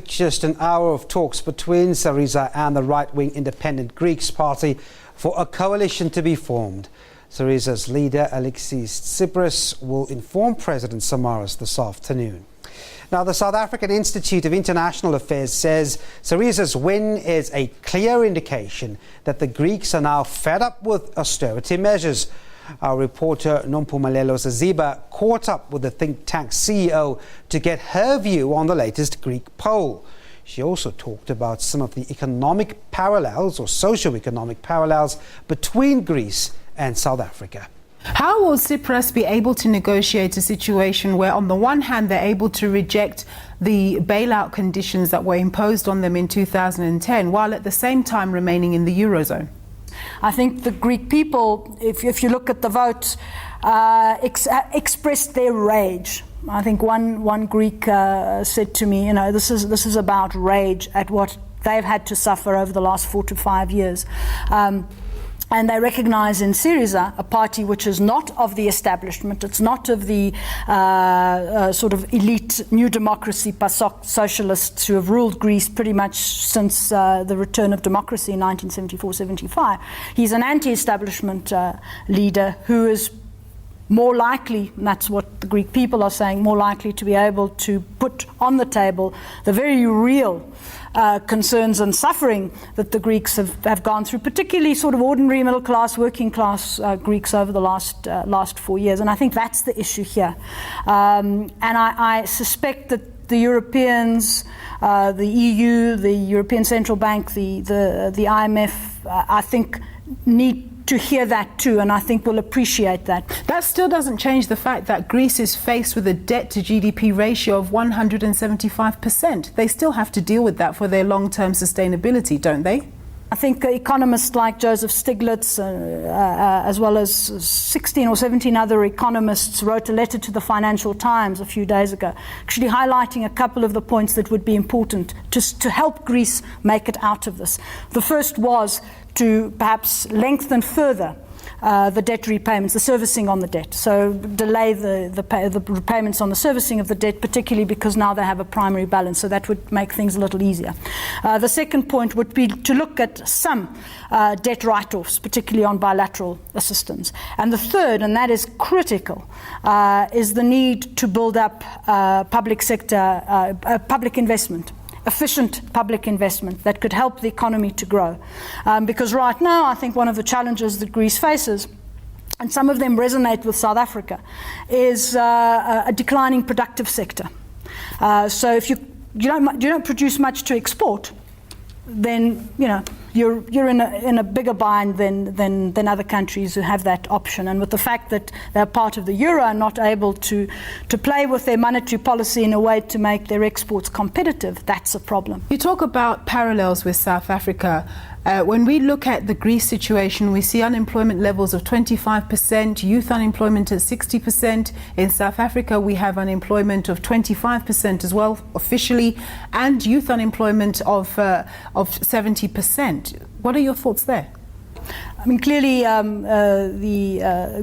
Just an hour of talks between Syriza and the right-wing Independent Greeks Party for a coalition to be formed. Syriza's leader, Alexis Tsipras, will inform President Samaras this afternoon. Now, the South African Institute of International Affairs says Syriza's win is a clear indication that the Greeks are now fed up with austerity measures. Our reporter Nompumelelo Siziba caught up with the think tank CEO to get her view on the latest Greek poll. She also talked about some of the economic parallels or socio-economic parallels between Greece and South Africa. How will Tsipras be able to negotiate a situation where on the one hand they're able to reject the bailout conditions that were imposed on them in 2010 while at the same time remaining in the Eurozone? I think the Greek people, if you look at the vote, expressed their rage. I think one Greek said to me, this is about rage at what they've had to suffer over the last 4 to 5 years. And they recognize in Syriza a party which is not of the establishment, it's not of the sort of elite new democracy PASOK socialists who have ruled Greece pretty much since the return of democracy in 1974-75. He's an anti-establishment leader who is more likely, and that's what the Greek people are saying, more likely to be able to put on the table the very real concerns and suffering that the Greeks have gone through, particularly sort of ordinary middle class, working class Greeks over the last 4 years. And I think that's the issue here. And I suspect that the Europeans, the EU, the European Central Bank, the IMF, I think need to hear that too, and I think we'll appreciate that. That still doesn't change the fact that Greece is faced with a debt to GDP ratio of 175%. They still have to deal with that for their long-term sustainability, don't they? I think economists like Joseph Stiglitz, as well as 16 or 17 other economists, wrote a letter to the Financial Times a few days ago, actually highlighting a couple of the points that would be important to help Greece make it out of this. The first was to perhaps lengthen further the debt repayments, the servicing on the debt. So delay the repayments on the servicing of the debt, particularly because now they have a primary balance. So that would make things a little easier. The second point would be to look at some debt write-offs, particularly on bilateral assistance. And the third, and that is critical, is the need to build up public sector, public investment. Efficient public investment that could help the economy to grow. Because right now, I think one of the challenges that Greece faces, and some of them resonate with South Africa, is a declining productive sector. So if you don't produce much to export, then you're in a bigger bind than other countries who have that option. And with the fact that they're part of the euro and not able to play with their monetary policy in a way to make their exports competitive, that's a problem. You talk about parallels with South Africa. When we look at the Greece situation, we see unemployment levels of 25%, youth unemployment at 60%. In South Africa, we have unemployment of 25% as well, officially, and youth unemployment of 70%. What are your thoughts there? I mean, clearly,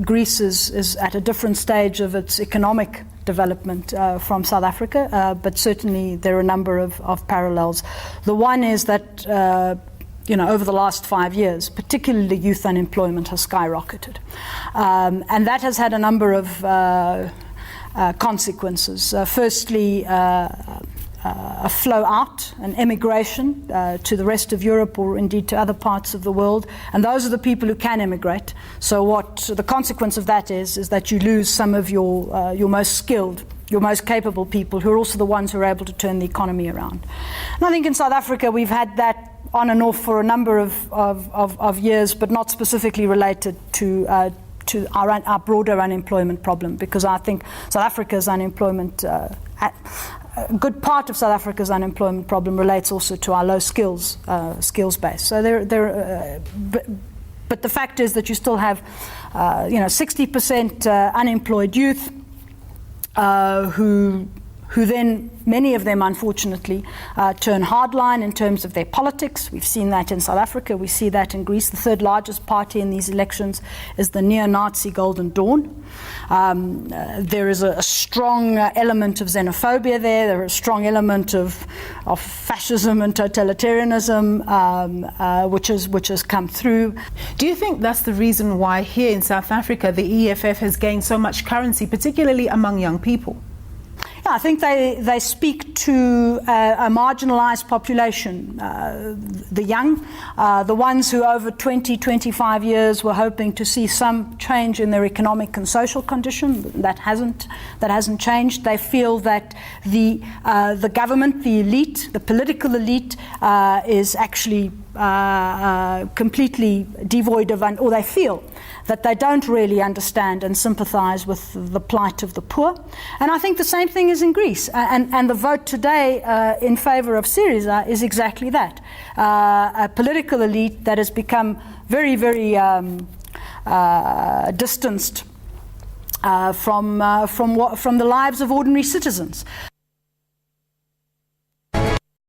Greece is at a different stage of its economic development from South Africa, but certainly there are a number of parallels. The one is that over the last 5 years, particularly youth unemployment has skyrocketed. And that has had a number of consequences. Firstly, a flow out, an emigration to the rest of Europe or indeed to other parts of the world. And those are the people who can emigrate. So what the consequence of that is that you lose some of your most skilled, your most capable people who are also the ones who are able to turn the economy around. And I think in South Africa we've had that on and off for a number of years, but not specifically related to our broader unemployment problem, because I think South Africa's unemployment, a good part of South Africa's unemployment problem relates also to our low skills base. So but the fact is that you still have 60% unemployed youth who then, many of them unfortunately, turn hardline in terms of their politics. We've seen that in South Africa, we see that in Greece. The third largest party in these elections is the neo-Nazi Golden Dawn. There is a strong element of xenophobia there. There is a strong element of fascism and totalitarianism, which has come through. Do you think that's the reason why here in South Africa the EFF has gained so much currency, particularly among young people? Yeah, I think they speak to a marginalised population, the young, the ones who over 20, 25 years were hoping to see some change in their economic and social condition. That hasn't changed. They feel that the government, the elite, the political elite, is actually completely devoid of, or they feel that they don't really understand and sympathise with the plight of the poor. And I think the same thing is in Greece. And the vote today in favour of Syriza is exactly that. A political elite that has become very, very distanced from the lives of ordinary citizens.